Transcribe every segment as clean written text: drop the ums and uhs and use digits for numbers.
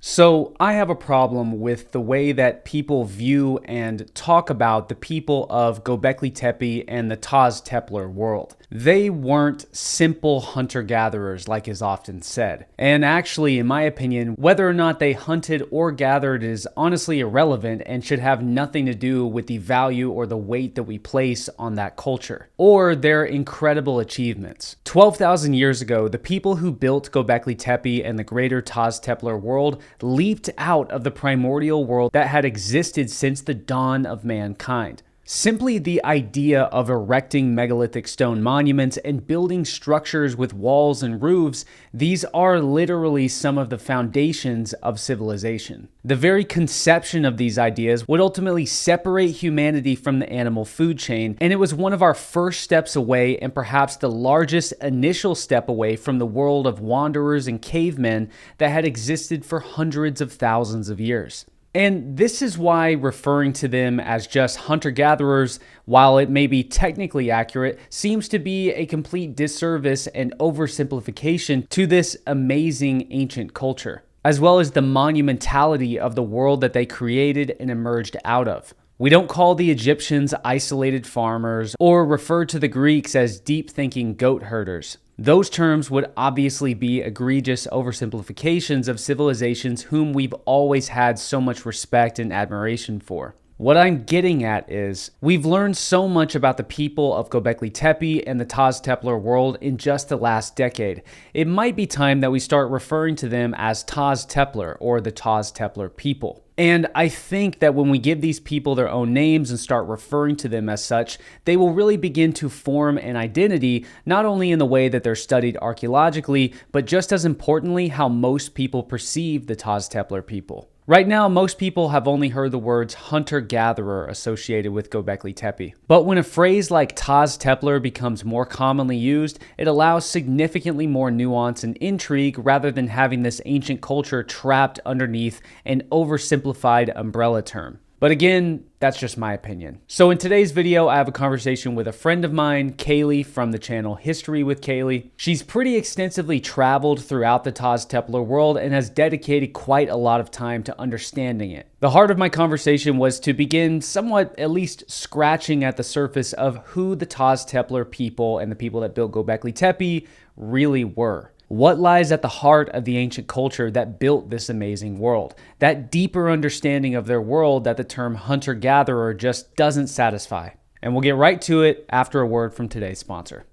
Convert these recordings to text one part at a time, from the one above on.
So, I have a problem with the way that people view and talk about the people of Gobekli Tepe and the Tas Tepeler world. They weren't simple hunter gatherers, like is often said. And actually, in my opinion, whether or not they hunted or gathered is honestly irrelevant and should have nothing to do with the value or the weight that we place on that culture, or their incredible achievements. 12,000 years ago, the people who built Gobekli Tepe and the greater Tas Tepeler world leaped out of the primordial world that had existed since the dawn of mankind. Simply the idea of erecting megalithic stone monuments and building structures with walls and roofs, these are literally some of the foundations of civilization. The very conception of these ideas would ultimately separate humanity from the animal food chain, and it was one of our first steps away and perhaps the largest initial step away from the world of wanderers and cavemen that had existed for hundreds of thousands of years. And this is why referring to them as just hunter-gatherers, while it may be technically accurate, seems to be a complete disservice and oversimplification to this amazing ancient culture, as well as the monumentality of the world that they created and emerged out of. We don't call the Egyptians isolated farmers or refer to the Greeks as deep-thinking goat herders. Those terms would obviously be egregious oversimplifications of civilizations whom we've always had so much respect and admiration for. What I'm getting at is, we've learned so much about the people of Gobekli Tepe and the Tas Tepeler world in just the last decade. It might be time that we start referring to them as Tas Tepeler or the Tas Tepeler people. And I think that when we give these people their own names and start referring to them as such, they will really begin to form an identity, not only in the way that they're studied archaeologically, but just as importantly, how most people perceive the Tas Tepeler people. Right now, most people have only heard the words hunter-gatherer associated with Gobekli Tepe. But when a phrase like Tas Tepeler becomes more commonly used, it allows significantly more nuance and intrigue rather than having this ancient culture trapped underneath an oversimplified umbrella term. But again, that's just my opinion. So in today's video, I have a conversation with a friend of mine, Kayleigh, from the channel History with Kayleigh. She's pretty extensively traveled throughout the Tas Tepeler world and has dedicated quite a lot of time to understanding it. The heart of my conversation was to begin somewhat at least scratching at the surface of who the Tas Tepeler people and the people that built Gobekli Tepe really were. What lies at the heart of the ancient culture that built this amazing world? That deeper understanding of their world that the term hunter-gatherer just doesn't satisfy. And we'll get right to it after a word from today's sponsor.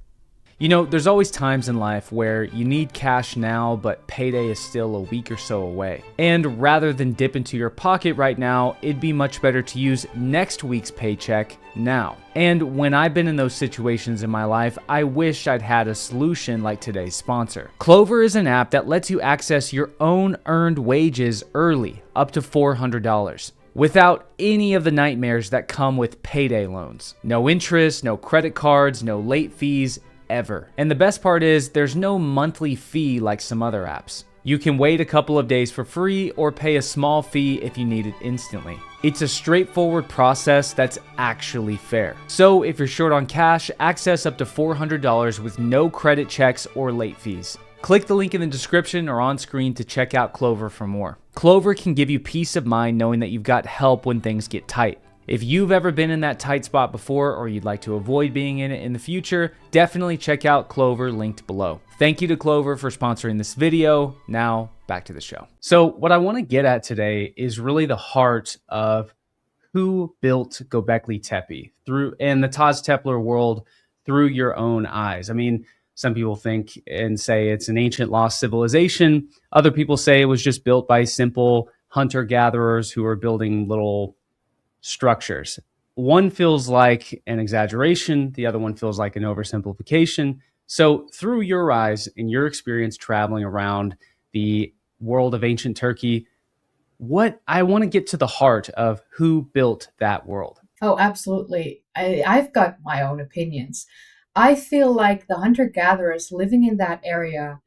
You know, there's always times in life where you need cash now, but payday is still a week or so away. And rather than dip into your pocket right now, it'd be much better to use next week's paycheck now. And when I've been in those situations in my life, I wish I'd had a solution like today's sponsor. Klover is an app that lets you access your own earned wages early, up to $400. Without any of the nightmares that come with payday loans. No interest, no credit cards, no late fees, ever. And the best part is there's no monthly fee like some other apps. You can wait a couple of days for free or pay a small fee if you need it instantly. It's a straightforward process that's actually fair. So if you're short on cash, access up to $400 with no credit checks or late fees. Click the link in the description or on screen to check out Klover for more. Klover can give you peace of mind knowing that you've got help when things get tight. If you've ever been in that tight spot before or you'd like to avoid being in it in the future, definitely check out Klover linked below. Thank you to Klover for sponsoring this video. Now, back to the show. So what I want to get at today is really the heart of who built Gobekli Tepe and the Tas Tepeler world through your own eyes. I mean, some people think and say it's an ancient lost civilization. Other people say it was just built by simple hunter-gatherers who were building little structures. One feels like an exaggeration, the other one feels like an oversimplification. So through your eyes and your experience traveling around the world of ancient Turkey, what I want to get to the heart of who built that world. Oh, absolutely. I've got my own opinions. I feel like the hunter-gatherers living in that area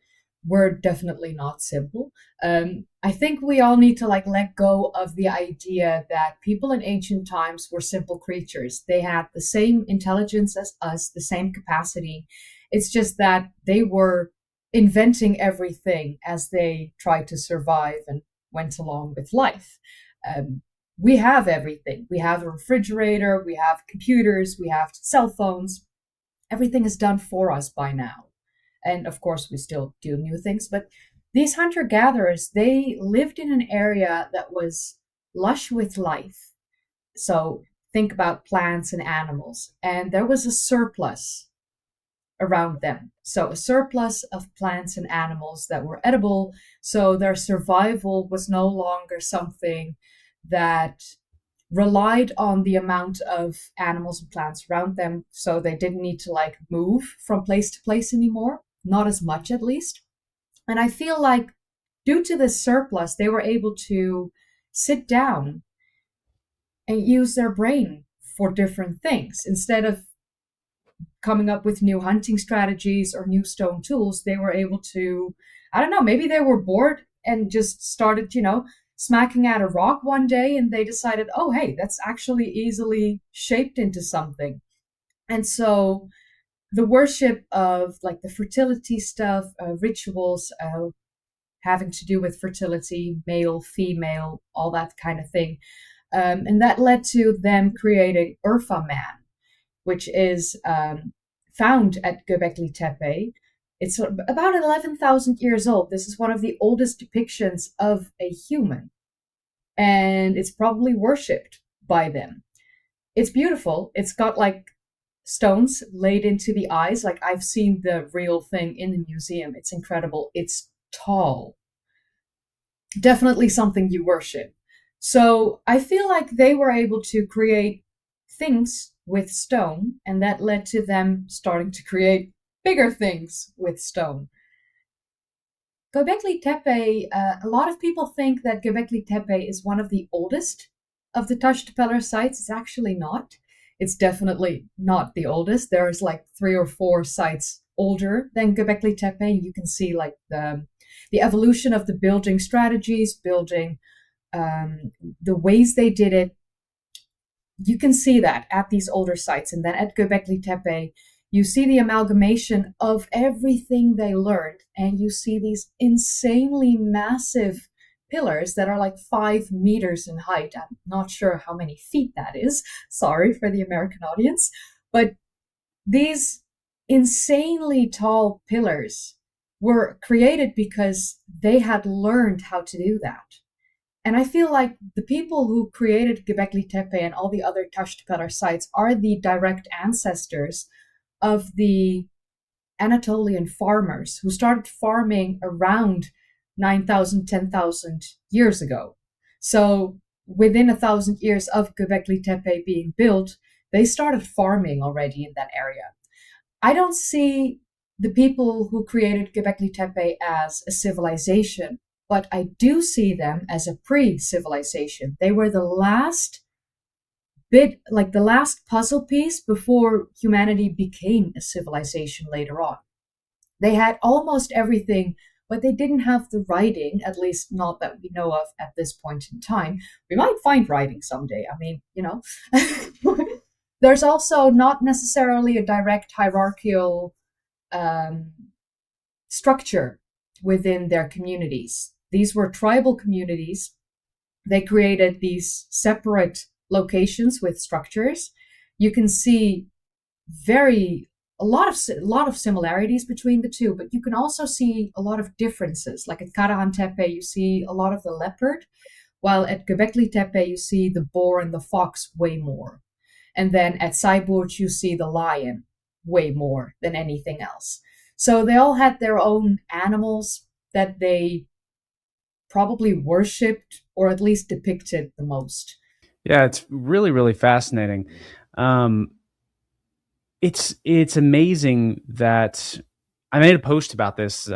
were definitely not simple. I think we all need to let go of the idea that people in ancient times were simple creatures. They had the same intelligence as us, the same capacity. It's just that they were inventing everything as they tried to survive. And went along with life. We have everything. We have a refrigerator, we have computers, we have cell phones. Everything is done for us by now. And of course, we still do new things, but these hunter gatherers, they lived in an area that was lush with life. So think about plants and animals, and there was a surplus around them. So a surplus of plants and animals that were edible. So their survival was no longer something that relied on the amount of animals and plants around them. So they didn't need to like move from place to place anymore, not as much at least. And I feel like due to this surplus, they were able to sit down and use their brain for different things. Instead of coming up with new hunting strategies or new stone tools, they were able to, I don't know, maybe they were bored and just started, smacking at a rock one day, and they decided, oh, hey, that's actually easily shaped into something. And so the worship of like the fertility stuff, rituals having to do with fertility, male, female, all that kind of thing. And that led to them creating Urfa Man, which is found at Göbekli Tepe. It's about 11,000 years old. This is one of the oldest depictions of a human, and it's probably worshipped by them. It's beautiful. It's got like stones laid into the eyes. Like I've seen the real thing in the museum. It's incredible. It's tall. Definitely something you worship. So I feel like they were able to create things with stone, and that led to them starting to create bigger things with stone. Göbekli Tepe, a lot of people think that Göbekli Tepe is one of the oldest of the Tas Tepeler sites. It's actually not. It's definitely not the oldest. There's like 3 or 4 sites older than Göbekli Tepe. You can see like the evolution of the building strategies, building the ways they did it. You can see that at these older sites. And then at Göbekli Tepe, you see the amalgamation of everything they learned, and you see these insanely massive pillars that are like 5 meters in height. I'm not sure how many feet that is. Sorry for the American audience. But these insanely tall pillars were created because they had learned how to do that. And I feel like the people who created Göbekli Tepe and all the other Tas Tepeler sites are the direct ancestors of the Anatolian farmers who started farming around 9,000, 10,000 years ago. So within 1,000 years of Göbekli Tepe being built, they started farming already in that area. I don't see the people who created Göbekli Tepe as a civilization, but I do see them as a pre-civilization. They were the last bit, like the last puzzle piece before humanity became a civilization later on. They had almost everything, but they didn't have the writing, at least not that we know of at this point in time. We might find writing someday. I mean, There's also not necessarily a direct hierarchical structure within their communities. These were tribal communities. They created these separate locations with structures. You can see a lot of similarities between the two, but you can also see a lot of differences. Like at Karahan Tepe, you see a lot of the leopard, while at Göbekli Tepe, you see the boar and the fox way more. And then at Sayburç, you see the lion way more than anything else. So they all had their own animals that they probably worshipped or at least depicted the most. Yeah, it's really, really fascinating. It's amazing that I made a post about this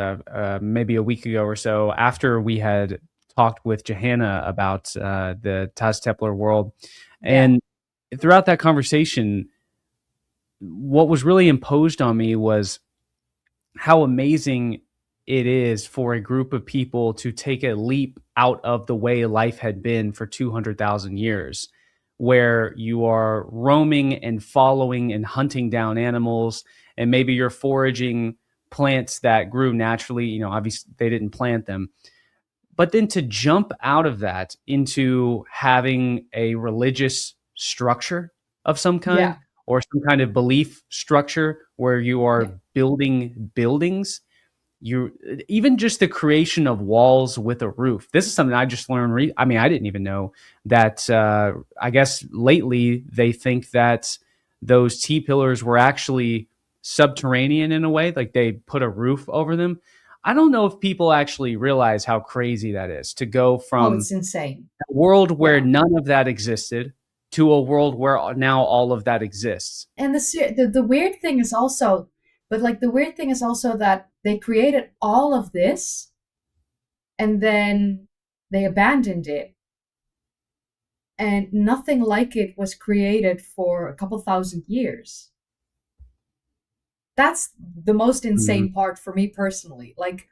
maybe a week ago or so after we had talked with Johanna about the Tas Tepeler world. And throughout that conversation, what was really imposed on me was how amazing it is for a group of people to take a leap out of the way life had been for 200,000 years, where you are roaming and following and hunting down animals, and maybe you're foraging plants that grew naturally. Obviously they didn't plant them, But then to jump out of that into having a religious structure of some kind Yeah, or some kind of belief structure where you yeah. are building buildings, you even just the creation of walls with a roof. This is something I just learned. I mean, I didn't even know that. I guess lately they think that those T pillars were actually subterranean in a way, like they put a roof over them. I don't know if people actually realize how crazy that is to go Oh, from it's insane. a world where Yeah. none of that existed to a world where now all of that exists. And the weird thing is also, but like the weird thing is also that they created all of this and then they abandoned it, and nothing like it was created for a couple thousand years. That's the most Mhm. insane part for me personally. Like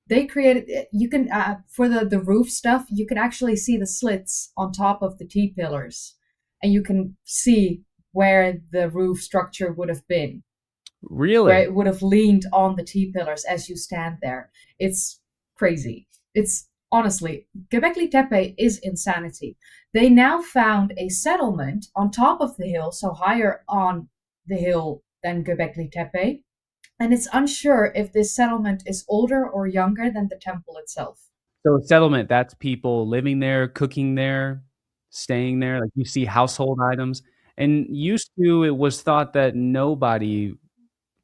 they created, you can for the roof stuff, you can actually see the slits on top of the T pillars, and you can see where the roof structure would have been, where Really? it would have leaned on the T pillars as you stand there. It's crazy. It's honestly, Göbekli Tepe is insanity. They now found a settlement on top of the hill, so higher on the hill than Göbekli Tepe, and it's unsure if this settlement is older or younger than the temple itself. So settlement, that's people living there, cooking there, staying there, like, you see household items, and used to, it was thought that nobody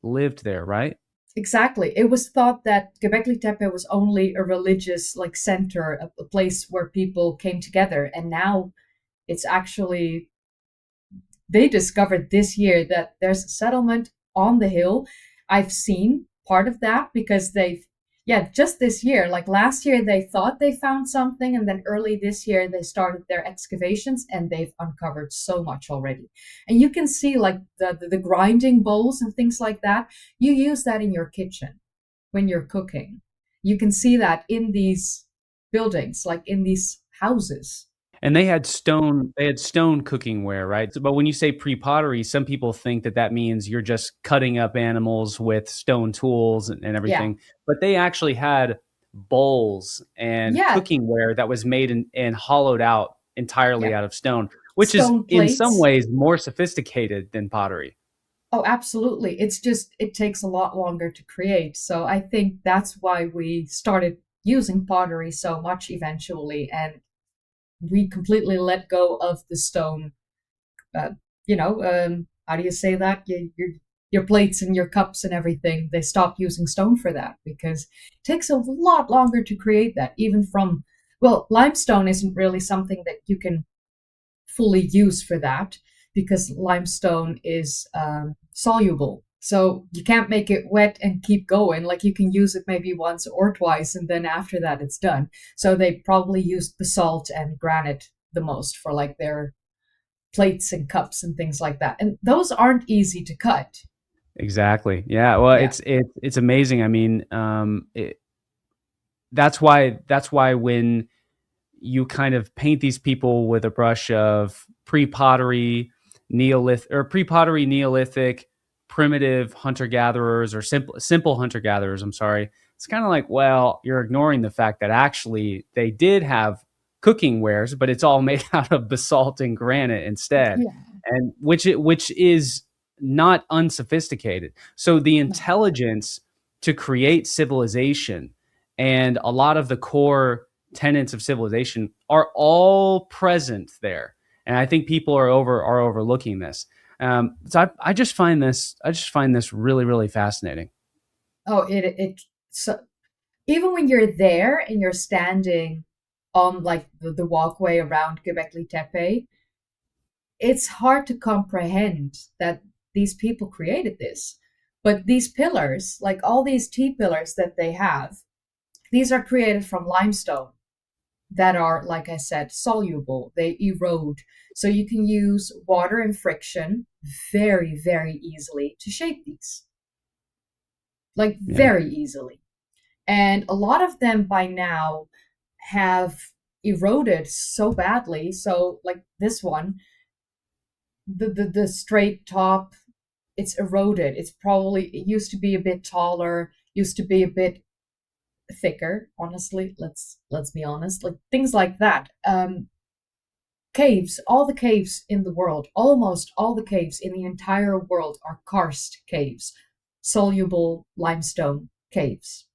lived there, right? Exactly. It was thought that Göbekli Tepe was only a religious like center, a place where people came together, and now it's actually, they discovered this year that there's a settlement on the hill. I've seen part of that because they've, yeah, just this year, like last year, they thought they found something. And then early this year, they started their excavations and they've uncovered so much already. And you can see like the grinding bowls and things like that. You use that in your kitchen when you're cooking. You can see that in these buildings, like in these houses. And they had stone cooking ware, right? But when you say pre-pottery, some people think that that means you're just cutting up animals with stone tools and Yeah. everything, but they actually had bowls and Yeah. cooking ware that was made and hollowed out entirely Yeah. out of stone, which is Stone in some plates. ways more sophisticated than pottery. Oh, absolutely. It's just, it takes a lot longer to create. So I think that's why we started using pottery so much eventually. And we completely let go of the stone. Uh, how do you say that? Your plates and your cups and everything, they stopped using stone for that because it takes a lot longer to create that, even from, well, limestone isn't really something that you can fully use for that because limestone is soluble. So you can't make it wet and keep going. Like you can use it maybe once or twice, and then after that, it's done. So they probably used basalt and granite the most for like their plates and cups and things like that. And those aren't easy to cut. Exactly. Yeah. Well, Yeah. it's amazing. I mean, that's why when you kind of paint these people with a brush of pre-pottery, Neolithic, primitive hunter-gatherers, or simple hunter-gatherers, I'm sorry. It's kind of like, well, you're ignoring the fact that actually they did have cooking wares, but it's all made out of basalt and granite instead, Yeah. and which is not unsophisticated. So the No. intelligence to create civilization and a lot of the core tenets of civilization are all present there. And I think people are overlooking this. So I just find this really really fascinating. Oh, it so even when you're there and you're standing on like the walkway around Göbekli Tepe, it's hard to comprehend that these people created this. But these pillars, like all these T pillars that they have, these are created from limestone that are, like I said, soluble. They erode. So you can use water and friction very, very easily to shape these, like Yeah, very easily. And a lot of them by now have eroded so badly. So, like this one, the straight top, it's eroded. It's probably, it used to be a bit taller, used to be a bit thicker, honestly. Let's be honest. Like things like that. Caves, all the caves in the world, almost all the caves in the entire world are karst caves, soluble limestone caves.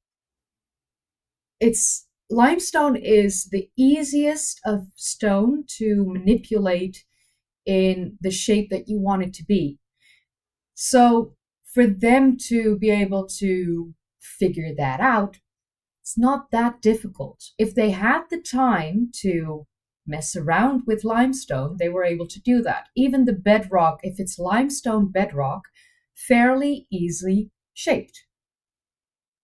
It's limestone is the easiest of stone to manipulate in the shape that you want it to be. So for them to be able to figure that out, it's not that difficult. If they had the time to mess around with limestone, they were able to do that. Even the bedrock, if it's limestone bedrock, fairly easily shaped.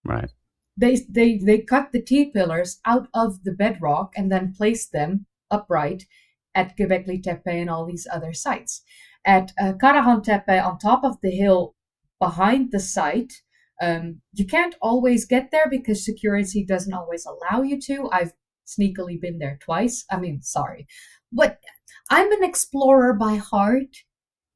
Right. They cut the T-pillars out of the bedrock and then placed them upright at Göbekli Tepe and all these other sites. At Karahan Tepe, on top of the hill behind the site, you can't always get there because security doesn't always allow you to. I've sneakily been there twice. I mean, sorry. But I'm an explorer by heart,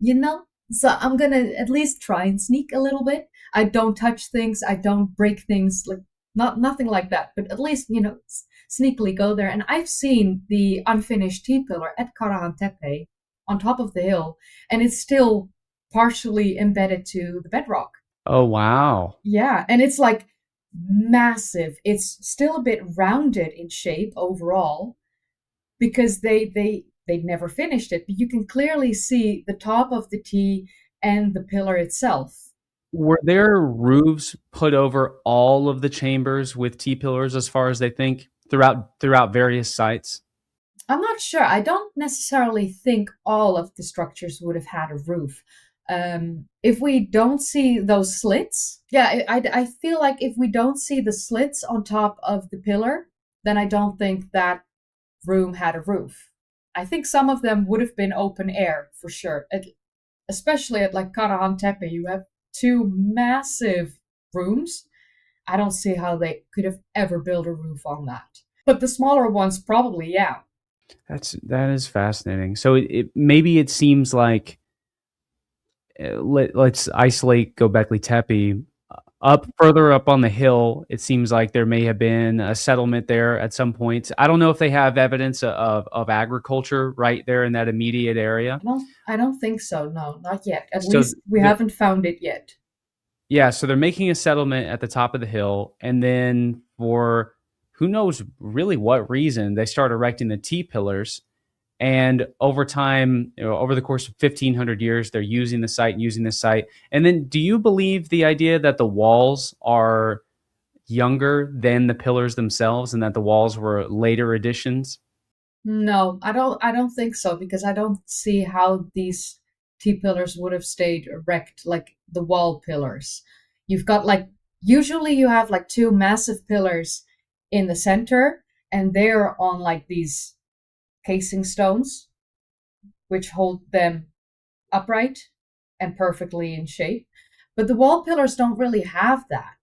you know? So I'm gonna at least try and sneak a little bit. I don't touch things, I don't break things, like nothing like that. But at least, sneakily go there. And I've seen the unfinished T-pillar at Karahan Tepe on top of the hill, and it's still partially embedded to the bedrock. Oh, wow. Yeah, and it's like massive. It's still a bit rounded in shape overall because they never finished it, but you can clearly see the top of the T and the pillar itself. Were there roofs put over all of the chambers with T-pillars as far as they think throughout various sites? I'm not sure. I don't necessarily think all of the structures would have had a roof. If we don't see those slits, yeah, I feel like if we don't see the slits on top of the pillar, then I don't think that room had a roof. I think some of them would have been open air for sure. Especially at like Karahan Tepe, you have two massive rooms. I don't see how they could have ever built a roof on that. But the smaller ones probably, yeah. That is fascinating. So maybe it seems like let's isolate Gobekli Tepe. Up further up on the hill, it seems like there may have been a settlement there at some point. I don't know if they have evidence of agriculture right there in that immediate area. I don't think so. No, not yet. At So least we haven't found it yet. yeah, so they're making a settlement at the top of the hill, and then for who knows really what reason, they start erecting the T pillars. And over time, over the course of 1,500 years, they're using the site, using the site. And then, do you believe the idea that the walls are younger than the pillars themselves, and that the walls were later additions? No, I don't think so because I don't see how these T pillars would have stayed erect like the wall pillars. You've got like usually you have like two massive pillars in the center and they're on like these casing stones which hold them upright and perfectly in shape. But the wall pillars don't really have that.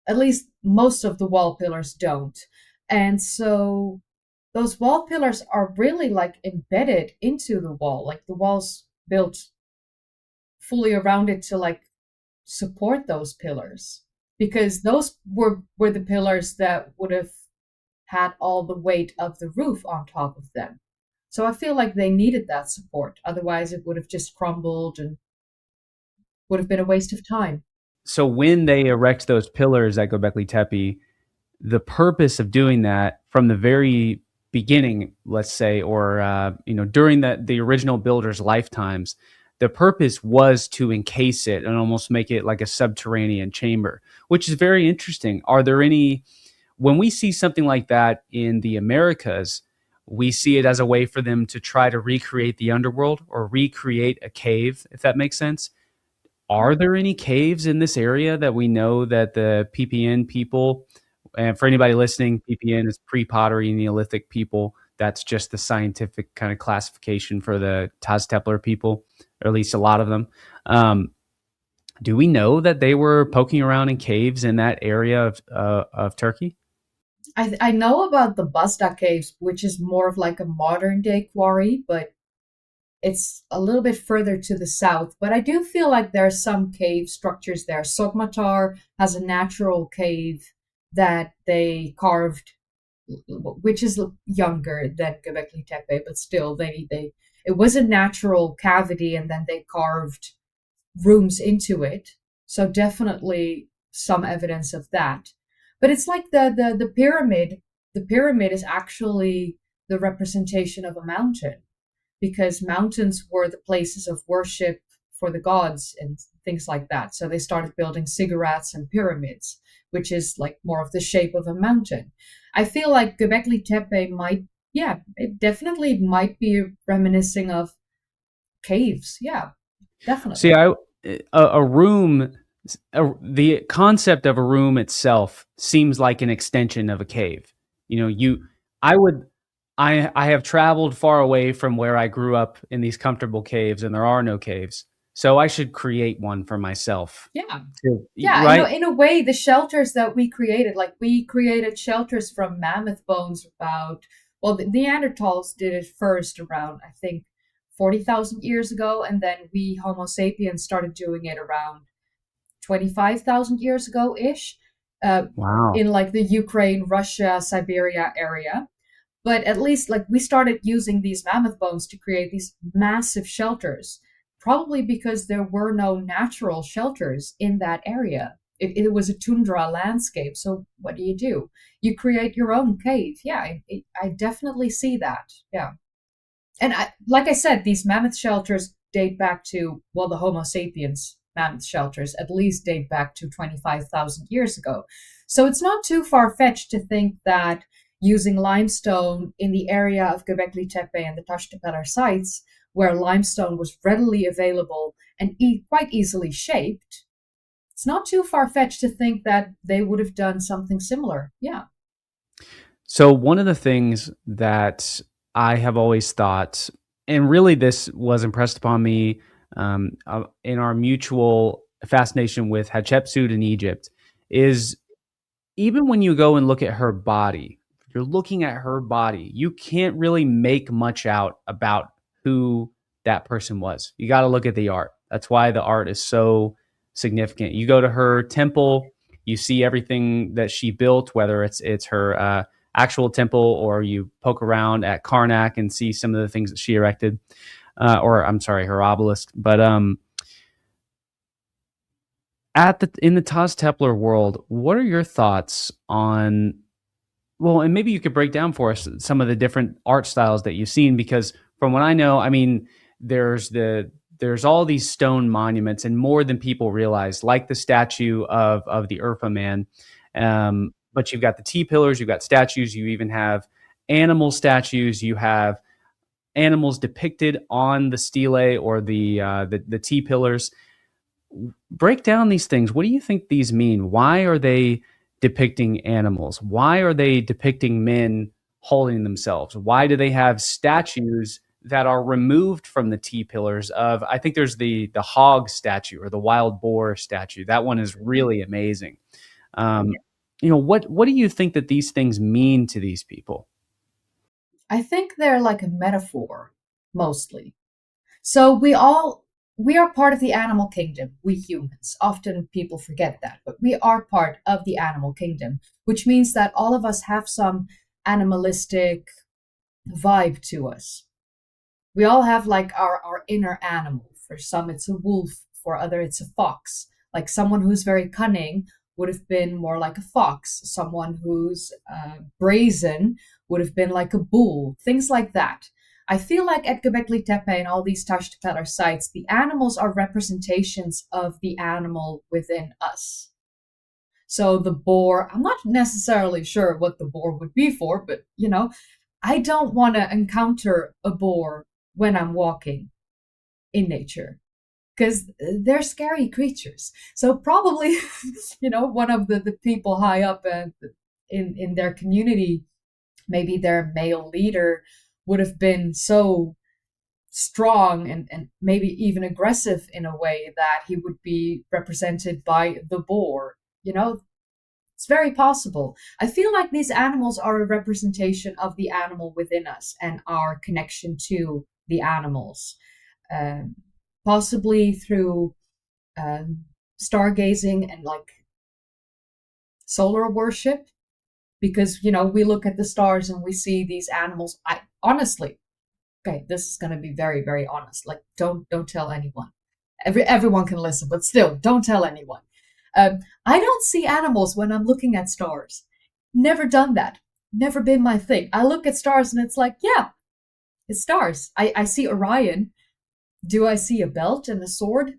At least most of the wall pillars don't. And so those wall pillars are really like embedded into the wall, like the wall's built fully around it to like support those pillars because those were the pillars that would have had all the weight of the roof on top of them. So I feel like they needed that support. Otherwise, it would have just crumbled and would have been a waste of time. So when they erect those pillars at Göbekli Tepe, the purpose of doing that from the very beginning, let's say, or during the original builders' lifetimes, the purpose was to encase it and almost make it like a subterranean chamber, which is very interesting. Are there any, when we see something like that in the Americas, we see it as a way for them to try to recreate the underworld or recreate a cave, if that makes sense. Are there any caves in this area that we know that the PPN people, and for anybody listening, PPN is pre-pottery Neolithic people. That's just the scientific kind of classification for the Tas Tepeler people, or at least a lot of them. Do we know that they were poking around in caves in that area of Turkey? I know about the Basta caves, which is more of like a modern day quarry, but It's a little bit further to the south, but I do feel like there are some cave structures there. Sogmatar has a natural cave that they carved, which is younger than Göbekli Tepe, but still they it was a natural cavity, and then they carved rooms into it. So definitely some evidence of that. But it's like the pyramid. The pyramid is actually the representation of a mountain, because mountains were the places of worship for the gods and things like that. So they started building ziggurats and pyramids, which is like more of the shape of a mountain. I feel like Göbekli Tepe might, yeah, it definitely might be reminiscing of caves. Yeah, See, definitely. a room, the concept of a room itself seems like an extension of a cave. You know, I would, I have traveled far away from where I grew up in these comfortable caves, and there are no caves. So I should create one for myself. Yeah. Yeah, Right? in a way, the shelters that we created, like we created shelters from mammoth bones about, well, the Neanderthals did it first around, I think, 40,000 years ago, and then we Homo sapiens started doing it around 25,000 years ago ish, Wow. in like the Ukraine, Russia, Siberia area. But at least like we started using these mammoth bones to create these massive shelters, probably because there were no natural shelters in that area. It was a tundra landscape. So what do? You create your own cave. Yeah, I definitely see that. Yeah. And like I said, these mammoth shelters date back to, well, the Homo sapiens mammoth shelters at least date back to 25,000 years ago. So it's not too far fetched to think that using limestone in the area of Göbekli Tepe and the Tas Tepeler sites, where limestone was readily available and quite easily shaped, it's not too far fetched to think that they would have done something similar. Yeah. So one of the things that I have always thought, and really this was impressed upon me in our mutual fascination with Hatshepsut in Egypt, is even when you go and look at her body, you're looking at her body, you can't really make much out about who that person was. You got to look at the art. That's why the art is so significant. You go to her temple, you see everything that she built, whether it's her actual temple, or you poke around at Karnak and see some of the things that she erected, or I'm sorry, her obelisk. But at the in the Tas Tepler world, what are your thoughts on, well, and maybe you could break down for us some of the different art styles that you've seen, because from what I know, I mean, there's there's all these stone monuments, and more than people realize, like the statue of the Urfa man. But you've got the T pillars, you've got statues, you even have animal statues, you have animals depicted on the stele, or the T pillars. Break down these things. What do you think these mean? Why are they depicting animals? Why are they depicting men holding themselves? Why do they have statues that are removed from the T pillars of, I think there's the hog statue or the wild boar statue. That one is really amazing. Um, what do you think that these things mean to these people? I think they're like a metaphor, mostly. So we are part of the animal kingdom, we humans. Often people forget that, but we are part of the animal kingdom, which means that all of us have some animalistic vibe to us. We all have like our inner animal. For some it's a wolf, for other it's a fox. Like someone who's very cunning would have been more like a fox. Someone who's brazen would have been like a bull. Things like that. I feel like at Göbekli Tepe and all these Tas Tepeler sites, the animals are representations of the animal within us. So the boar, I'm not necessarily sure what the boar would be for, but I don't want to encounter a boar when I'm walking in nature, because they're scary creatures. So probably, one of the people high up in their community, maybe their male leader, would have been so strong and maybe even aggressive in a way that he would be represented by the boar. It's very possible. I feel like these animals are a representation of the animal within us and our connection to the animals, um, possibly through um, stargazing and like solar worship, because we look at the stars and we see these animals. I honestly, okay, this is going to be very, very honest. Like, don't tell anyone. Everyone can listen, but still, don't tell anyone. I don't see animals when I'm looking at stars. Never done that. Never been my thing. I look at stars and it's like, yeah, it's stars. I see Orion. Do I see a belt and a sword?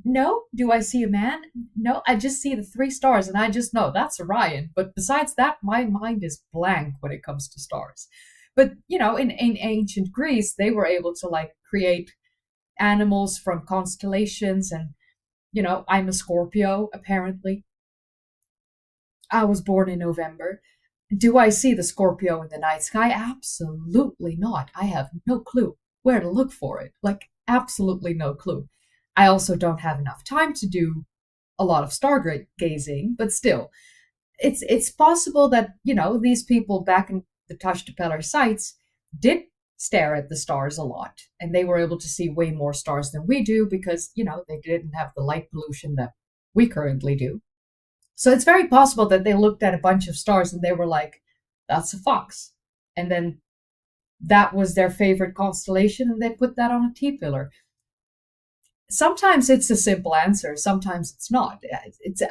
No. Do I see a man? No. I just see the three stars and I just know that's Orion. But besides that, my mind is blank when it comes to stars. But, in ancient Greece, they were able to like create animals from constellations. And, I'm a Scorpio, apparently. I was born in November. Do I see the Scorpio in the night sky? Absolutely not. I have no clue where to look for it. Like, absolutely no clue. I also don't have enough time to do a lot of stargazing, but still, it's possible that, these people back in the Tas Tepeler sites did stare at the stars a lot, and they were able to see way more stars than we do because, they didn't have the light pollution that we currently do. So it's very possible that they looked at a bunch of stars and they were like, that's a fox. And then that was their favorite constellation and they put that on a T-pillar. Sometimes it's a simple answer, sometimes it's not. It's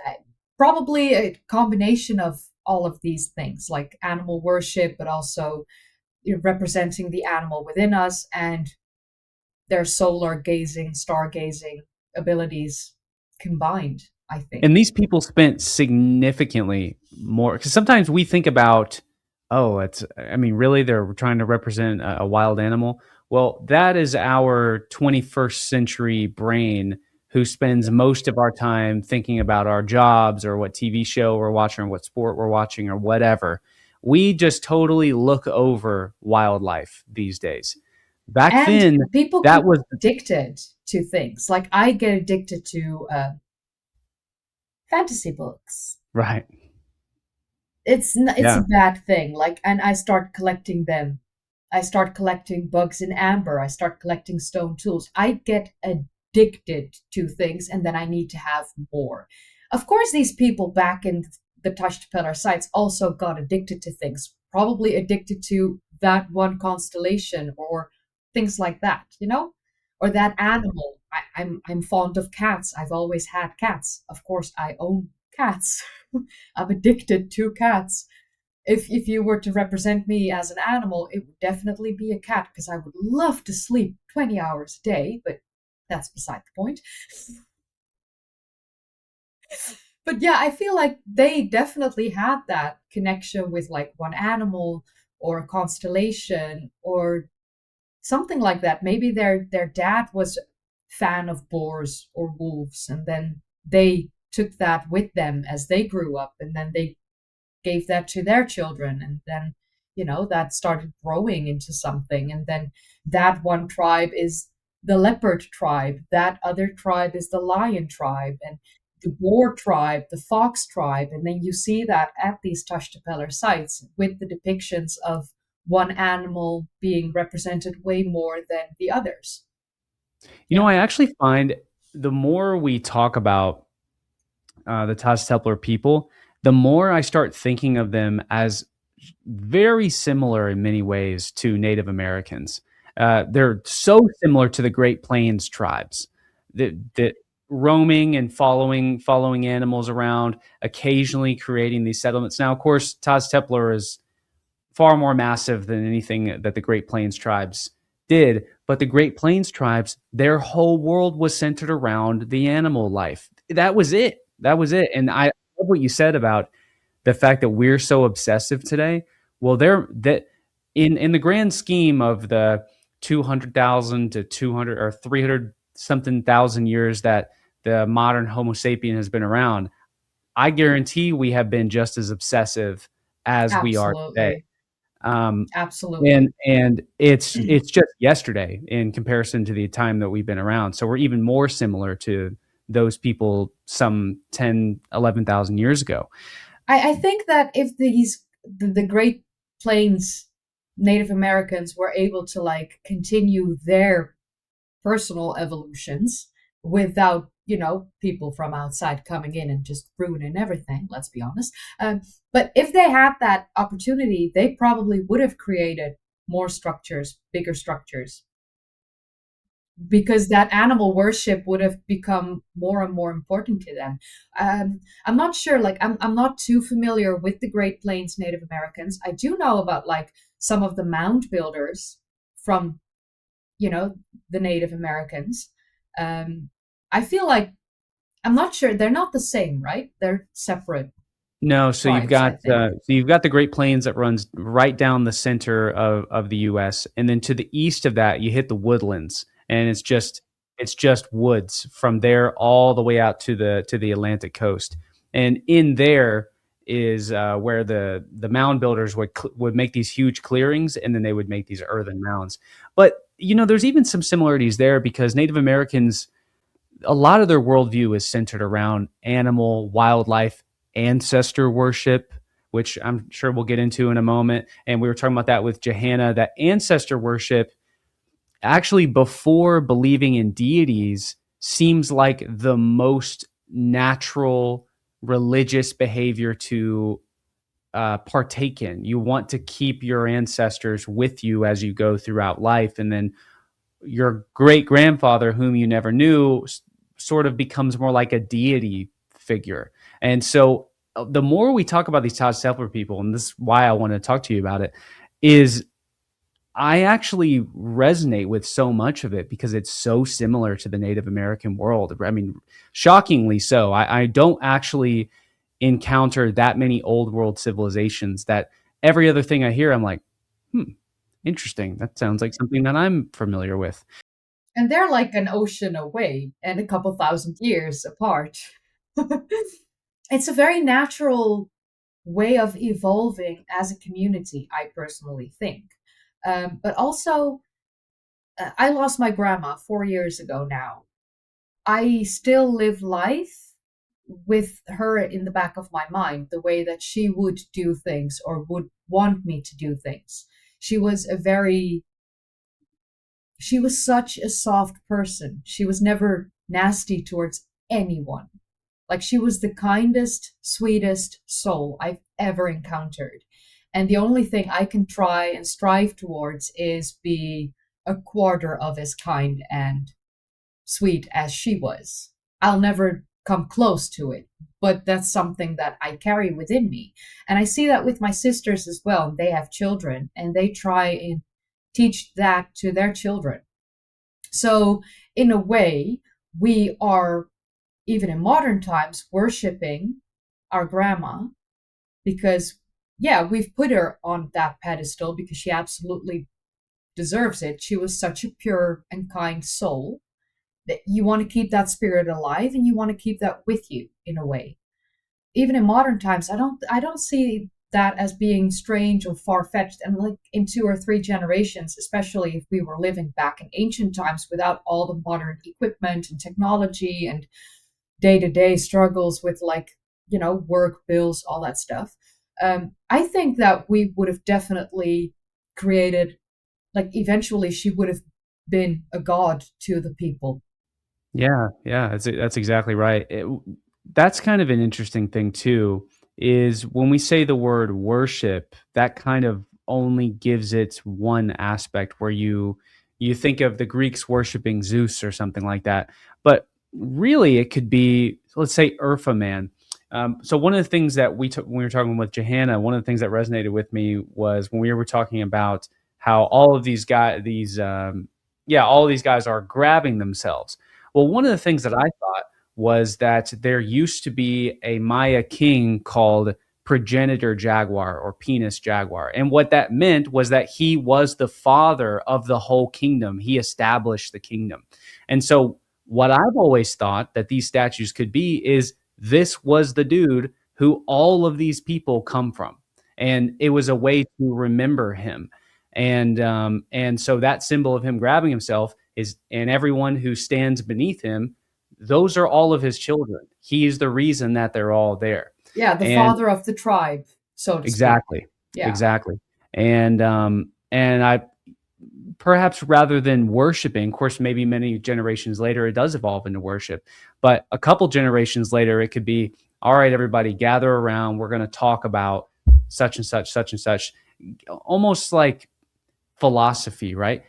probably a combination of all of these things, like animal worship, but also representing the animal within us and their solar gazing, stargazing abilities combined, I think. And these people spent significantly more, because sometimes we think about, oh, really, they're trying to represent a wild animal. Well, that is our 21st century brain who spends most of our time thinking about our jobs or what TV show we're watching or what sport we're watching or whatever. We just totally look over wildlife these days. Back And then, people that get was addicted to things. Like I get addicted to fantasy books. right. It's Yeah. a bad thing. Like, and I start collecting them. I start collecting bugs in amber. I start collecting stone tools. I get addicted to things, and then I need to have more. Of course, these people back in the Tas Tepeler sites also got addicted to things. Probably addicted to that one constellation or things like that. Or that animal. I'm fond of cats. I've always had cats. Of course, I own cats. I'm addicted to cats. If you were to represent me as an animal, it would definitely be a cat because I would love to sleep 20 hours a day, but that's beside the point. But yeah, I feel like they definitely had that connection with like one animal or a constellation or something like that. Maybe their dad was a fan of boars or wolves, and then they took that with them as they grew up, and then they gave that to their children, and then that started growing into something, and then that one tribe is the leopard tribe, that other tribe is the lion tribe, and the boar tribe, the fox tribe, and then you see that at these Tas Tepeler sites with the depictions of one animal being represented way more than the others. Yeah. I actually find the more we talk about the Tas Tepeler people, the more I start thinking of them as very similar in many ways to Native Americans. They're so similar to the Great Plains tribes that roaming and following animals around, occasionally creating these settlements. Now, of course, Tas Tepeler is far more massive than anything that the Great Plains tribes did. But the Great Plains tribes, their whole world was centered around the animal life. That was it. That was it. And I love what you said about the fact that we're so obsessive today. Well, they're that in the grand scheme of the 200,000 to 200 or 300 something thousand years that the modern Homo sapien has been around, I guarantee we have been just as obsessive as we are today. Absolutely. Um, Absolutely. and it's just yesterday in comparison to the time that we've been around. So we're even more similar to those people some 10, 11,000 years ago. I think that if the Great Plains Native Americans were able to like continue their personal evolutions without, people from outside coming in and just ruining everything, let's be honest. But if they had that opportunity, they probably would have created more structures, bigger structures, because that animal worship would have become more and more important to them. I'm not sure, like, I'm not too familiar with the Great Plains Native Americans. I do know about like some of the mound builders from, you know, the Native Americans. Um, I feel like, I'm not sure, they're not the same, right? They're separate No, so tribes, I think. you've got the Great Plains that runs right down the center of the U.S., and then to the east of that, you hit the woodlands, and it's just woods from there all the way out to the Atlantic coast, and in there is where the mound builders would make these huge clearings, and then they would make these earthen mounds. But there's even some similarities there because Native Americans, a lot of their worldview is centered around animal, wildlife, ancestor worship, which I'm sure we'll get into in a moment. And we were talking about that with Johanna, that ancestor worship, actually, before believing in deities, seems like the most natural religious behavior to partake in. You want to keep your ancestors with you as you go throughout life. And then your great grandfather, whom you never knew, sort of becomes more like a deity figure. And so, the more we talk about these Tas Templar people, and this is why I want to talk to you about it, is I actually resonate with so much of it because it's so similar to the Native American world. I mean, shockingly so. I don't actually encounter that many old world civilizations that every other thing I hear, I'm like, interesting. That sounds like something that I'm familiar with. And they're like an ocean away and a couple thousand years apart. It's a very natural way of evolving as a community, I personally think. But also, I lost my grandma 4 years ago now. I still live life with her in the back of my mind, the way that she would do things or would want me to do things. She was a very, she was such a soft person. She was never nasty towards anyone. Like, she was the kindest, sweetest soul I've ever encountered. And the only thing I can try and strive towards is be a quarter of as kind and sweet as she was. I'll never come close to it, but that's something that I carry within me. And I see that with my sisters as well. They have children and they try and teach that to their children. So, in a way, we are, even in modern times, worshiping our grandma because, yeah, we've put her on that pedestal because she absolutely deserves it. She was such a pure and kind soul that you want to keep that spirit alive and you want to keep that with you in a way. Even in modern times, I don't see that as being strange or far-fetched. And like in 2 or 3 generations, especially if we were living back in ancient times without all the modern equipment and technology and day-to-day struggles with, like, work, bills, all that stuff, I think that we would have definitely created, like, eventually she would have been a god to the people. Yeah, yeah, that's exactly right. That's kind of an interesting thing too, is when we say the word worship, that kind of only gives it one aspect where you think of the Greeks worshiping Zeus or something like that. But really it could be, let's say, Urfa man. So one of the things that when we were talking with Johanna, one of the things that resonated with me was when we were talking about how all of these guys, all of these guys are grabbing themselves. Well, one of the things that I thought was that there used to be a Maya king called progenitor jaguar or penis jaguar. And what that meant was that he was the father of the whole kingdom. He established the kingdom. And so what I've always thought that these statues could be is this was the dude who all of these people come from. And it was a way to remember him. And so that symbol of him grabbing himself is, and everyone who stands beneath him, those are all of his children. He's the reason that they're all there. Yeah, the And father of the tribe, so to speak. exactly, Yeah. exactly. And And I perhaps rather than worshiping, of course, maybe many generations later, it does evolve into worship. But a couple generations later, it could be, all right, everybody gather around. We're going to talk about such and such, almost like philosophy, right?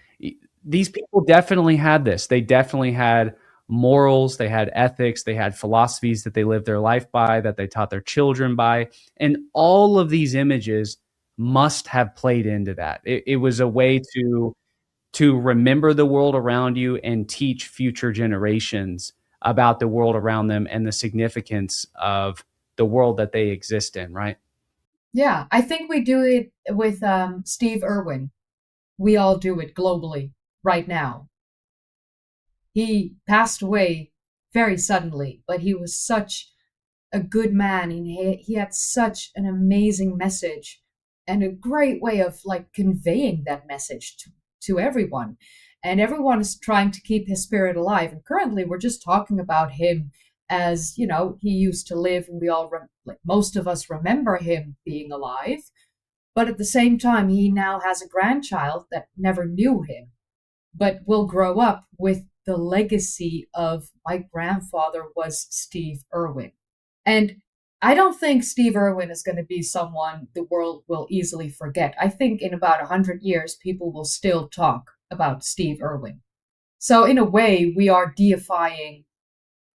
These people definitely had this. They definitely had morals, they had ethics, they had philosophies that they lived their life by, that they taught their children by. And all of these images must have played into that. It was a way to remember the world around you and teach future generations about the world around them and the significance of the world that they exist in, right? Yeah, I think we do it with Steve Irwin. We all do it globally right now. He passed away very suddenly, but he was such a good man, and he had such an amazing message and a great way of like conveying that message to everyone. And everyone is trying to keep his spirit alive. And currently, we're just talking about him as, you know, he used to live, and we all like most of us remember him being alive. But at the same time, he now has a grandchild that never knew him, but will grow up with the legacy of my grandfather was Steve Irwin. And I don't think Steve Irwin is going to be someone the world will easily forget. I think in about 100 years, people will still talk about Steve Irwin. So, in a way, we are deifying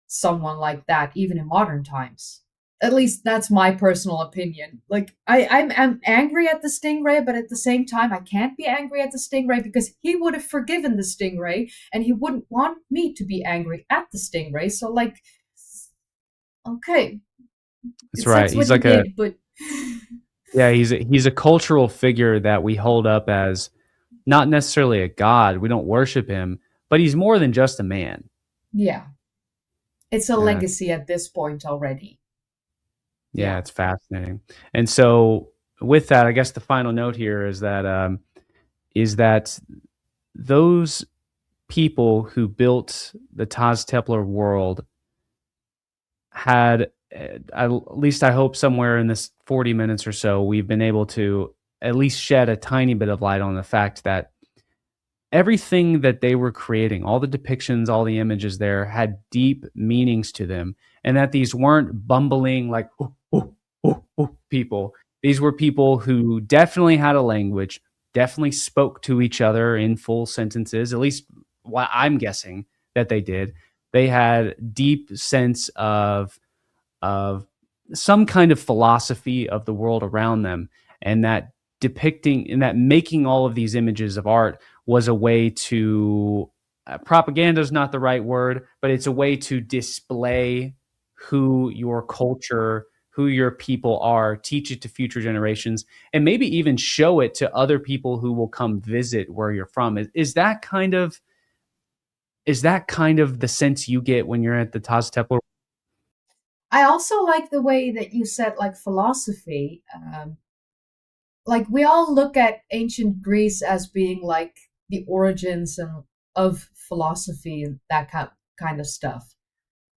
someone like that, even in modern times. At least that's my personal opinion. Like, I'm angry at the stingray, but at the same time, I can't be angry at the stingray because he would have forgiven the stingray and he wouldn't want me to be angry at the stingray. So, like, okay, That's it right. sucks what He's he like a did, but Yeah, he's a cultural figure that we hold up as not necessarily a god. We don't worship him, but he's more than just a man. yeah, it's a Yeah, legacy at this point already. yeah, Yeah. it's fascinating. And so, with that, I guess the final note here is that those people who built the Tas Tepler world had, at least I hope somewhere in this 40 minutes or so, we've been able to at least shed a tiny bit of light on the fact that everything that they were creating, all the depictions, all the images there had deep meanings to them, and that these weren't bumbling like people. These were people who definitely had a language, definitely spoke to each other in full sentences, at least what I'm guessing that they did. They had deep sense of some kind of philosophy of the world around them, and that depicting and that making all of these images of art was a way to propaganda is not the right word, but it's a way to display who your culture, who your people are, teach it to future generations, and maybe even show it to other people who will come visit where you're from. Is that kind of the sense you get when you're at the Tas Tepler? I also like the way that you said like philosophy. Like we all look at ancient Greece as being like the origins of philosophy and that kind of stuff.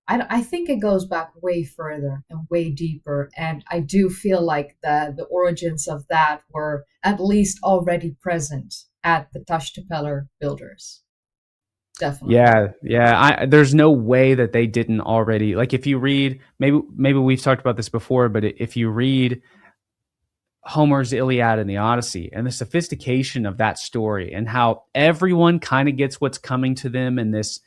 I think it goes back way further and way deeper, and I do feel like the origins of that were at least already present at the Tas Tepeler builders. Definitely. Yeah, yeah. There's no way that they didn't already. Like, if you read, maybe we've talked about this before, but if you read Homer's Iliad and the Odyssey and the sophistication of that story and how everyone kind of gets what's coming to them in this,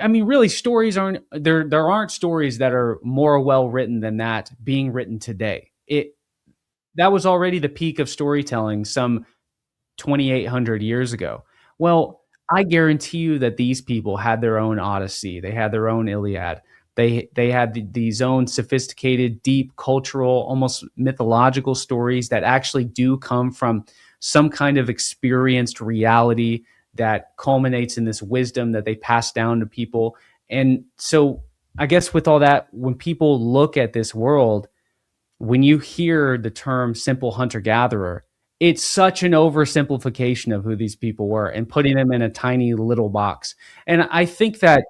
I mean, really, stories aren't there. There aren't stories that are more well written than that being written today. It That was already the peak of storytelling some 2,800 years ago. Well, I guarantee you that these people had their own Odyssey. They had their own Iliad. They had these own sophisticated, deep, cultural, almost mythological stories that actually do come from some kind of experienced reality that culminates in this wisdom that they pass down to people. And so, I guess with all that, when people look at this world, when you hear the term simple hunter gatherer, it's such an oversimplification of who these people were and putting them in a tiny little box. And I think that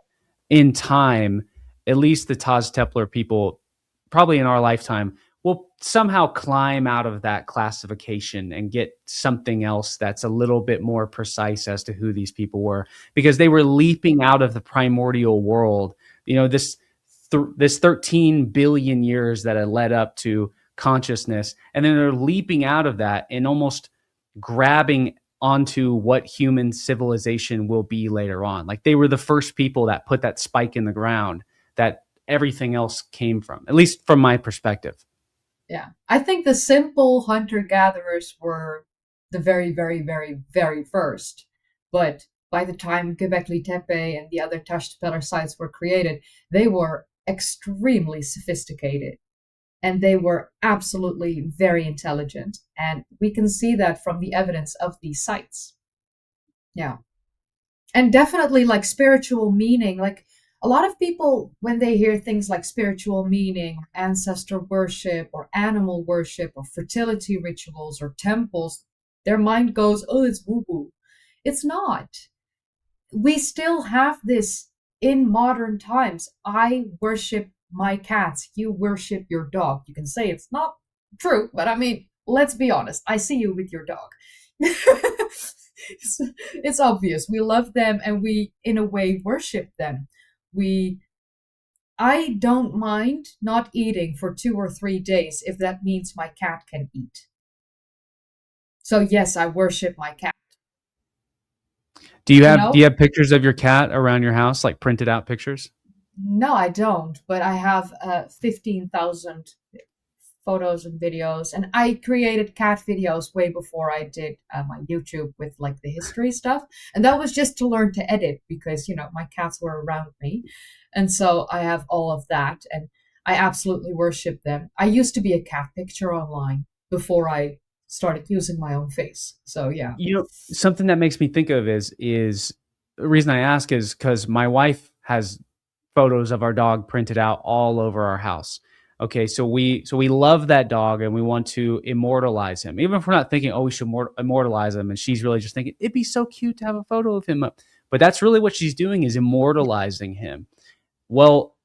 in time, at least the Tas Tepler people, probably in our lifetime, will somehow climb out of that classification and get something else that's a little bit more precise as to who these people were, because they were leaping out of the primordial world. This 13 billion years that had led up to consciousness, and then they're leaping out of that and almost grabbing onto what human civilization will be later on. Like they were the first people that put that spike in the ground that everything else came from, at least from my perspective. Yeah. I think the simple hunter gatherers were the very, very, very, very first. But by the time Göbekli Tepe and the other Tas Tepeler sites were created, they were extremely sophisticated and they were absolutely very intelligent. And we can see that from the evidence of these sites. Yeah. And definitely like spiritual meaning, like a lot of people when they hear things like spiritual meaning, ancestor worship or animal worship or fertility rituals or temples, their mind goes, oh, it's woo woo. It's not. We still have this in modern times. I worship my cats, you worship your dog. You can say it's not true, but I mean, let's be honest, I see you with your dog. It's obvious we love them and we in a way worship them. We I don't mind not eating for 2 or 3 days if that means my cat can eat. So yes, I worship my cat. Do you You have do know? you have pictures of your cat around your house, like printed out pictures? No, I don't, but I have 15,000 photos and videos, and I created cat videos way before I did my YouTube with like the history stuff, and that was just to learn to edit because my cats were around me, and so I have all of that, and I absolutely worship them. I used to be a cat picture online before I started using my own face, so yeah. You know, something that makes me think of is the reason I ask is because my wife has photos of our dog printed out all over our house. Okay, so we love that dog and we want to immortalize him, even if we're not thinking, oh, we should immortalize him. And she's really just thinking it'd be so cute to have a photo of him up. But that's really what she's doing is immortalizing him. Well,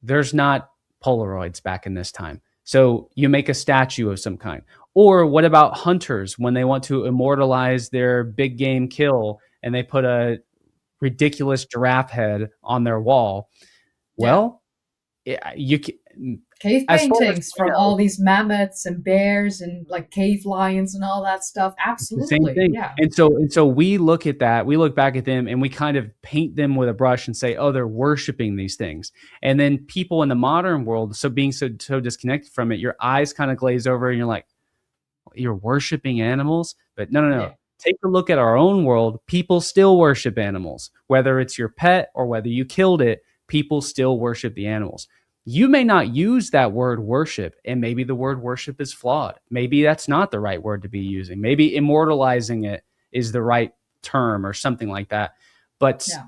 there's not Polaroids back in this time. So you make a statue of some kind. Or what about hunters when they want to immortalize their big game kill and they put a ridiculous giraffe head on their wall? Yeah. Well, you can, Cave as far as paintings I from all know, these mammoths and bears and like cave lions and all that stuff. it's the same Absolutely. thing. Yeah. And so we look at that, we look back at them and we kind of paint them with a brush and say, oh, they're worshiping these things. And then people in the modern world, so being so disconnected from it, your eyes kind of glaze over and you're like, you're worshiping animals? But no, no, no. Yeah. Take a look at our own world. People still worship animals. Whether it's your pet or whether you killed it, people still worship the animals. You may not use that word worship, and maybe the word worship is flawed. Maybe that's not the right word to be using. Maybe immortalizing it is the right term or something like that. But Yeah.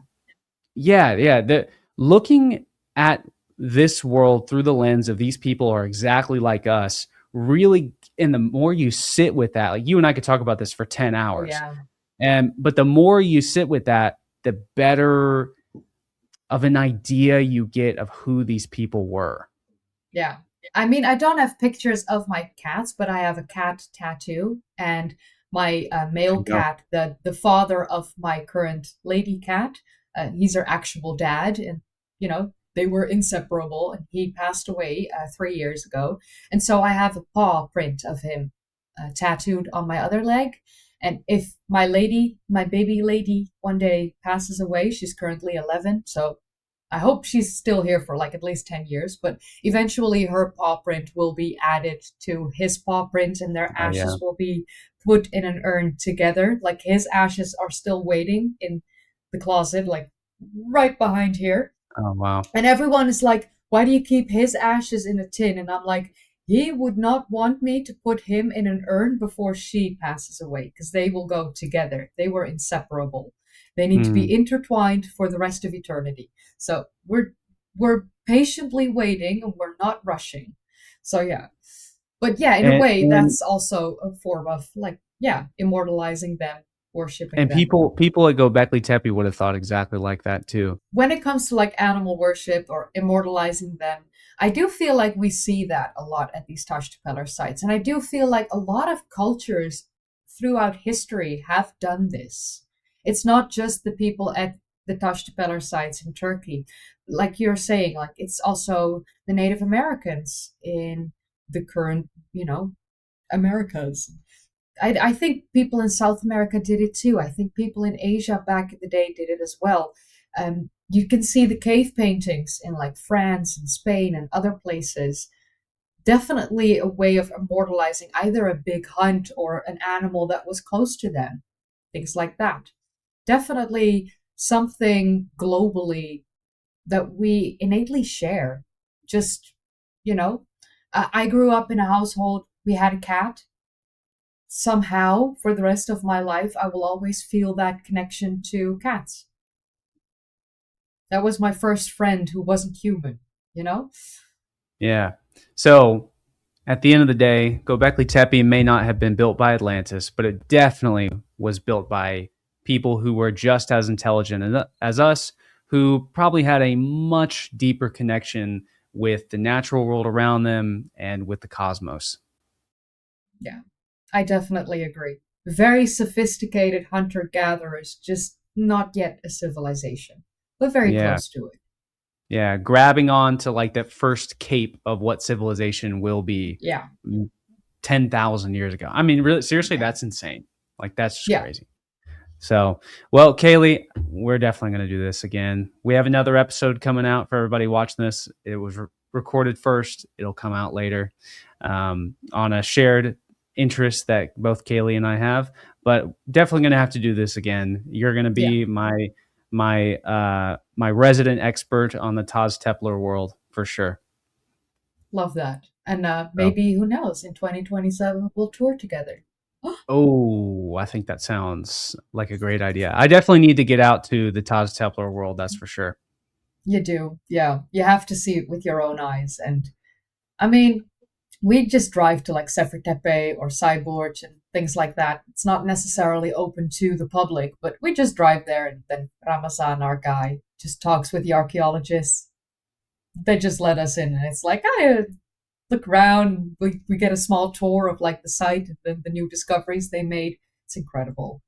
yeah, yeah, looking at this world through the lens of these people are exactly like us, really, and the more you sit with that, like you and I could talk about this for 10 Oh hours. yeah. And but the more you sit with that, the better of an idea you get of who these people were. Yeah. I mean, I don't have pictures of my cats, but I have a cat tattoo, and my There male you go. cat, the father of my current lady cat, he's her actual dad, and they were inseparable, and he passed away 3 years ago, and so I have a paw print of him tattooed on my other leg. And if my baby lady, one day passes away, she's currently 11, so I hope she's still here for like at least 10 years, but eventually her paw print will be added to his paw print and their Oh yeah. ashes will be put in an urn together. Like his ashes are still waiting in the closet, like right behind here. Oh wow. And everyone is like, why do you keep his ashes in a tin? And I'm like, he would not want me to put him in an urn before she passes away because they will go together. They were inseparable. They need to be Mm. intertwined for the rest of eternity. So we're patiently waiting and we're not rushing. So yeah. But yeah, in a way, And that's also a form of like, yeah, immortalizing them. worshipping And them. people at Gobekli Tepe would have thought exactly like that too. When it comes to like animal worship or immortalizing them, I do feel like we see that a lot at these Tas Tepeler sites. And I do feel like a lot of cultures throughout history have done this. It's not just the people at the Tas Tepeler sites in Turkey. Like you're saying, like it's also the Native Americans in the current, Americas. I think people in South America did it too. I think people in Asia back in the day did it as well. You can see the cave paintings in like France and Spain and other places. Definitely a way of immortalizing either a big hunt or an animal that was close to them. Things like that. Definitely something globally that we innately share. Just, you know, I grew up in a household, we had a cat. Somehow, for the rest of my life, I will always feel that connection to cats. That was my first friend who wasn't human, you know? Yeah. So at the end of the day, Gobekli Tepe may not have been built by Atlantis, but it definitely was built by people who were just as intelligent as us, who probably had a much deeper connection with the natural world around them and with the cosmos. Yeah, I definitely agree. Very sophisticated hunter gatherers, just not yet a civilization, but very Yeah. close to it. Yeah. Grabbing on to like that first cape of what civilization will be Yeah, 10,000 years ago. I mean, really, seriously, yeah, that's insane. Like, that's just yeah, crazy. So, well, Kayleigh, we're definitely going to do this again. We have another episode coming out for everybody watching this. It was recorded first, it'll come out later on a shared interest that both Kayleigh and I have. But definitely going to have to do this again. You're going to yeah. be my resident expert on the Tas Tepeler world for sure. Love that. And So, maybe, who knows, in 2027, we'll tour together. oh, I think that sounds like a great idea. I definitely need to get out to the Tas Tepeler world. That's for sure. You do. Yeah. You have to see it with your own eyes. And I mean, we just drive to like Sefer Tepe or Cyborg and things like that. It's not necessarily open to the public, but we just drive there and then Ramazan, our guy, just talks with the archaeologists. They just let us in and it's like, I look around. We get a small tour of like the site, the new discoveries they made. It's incredible.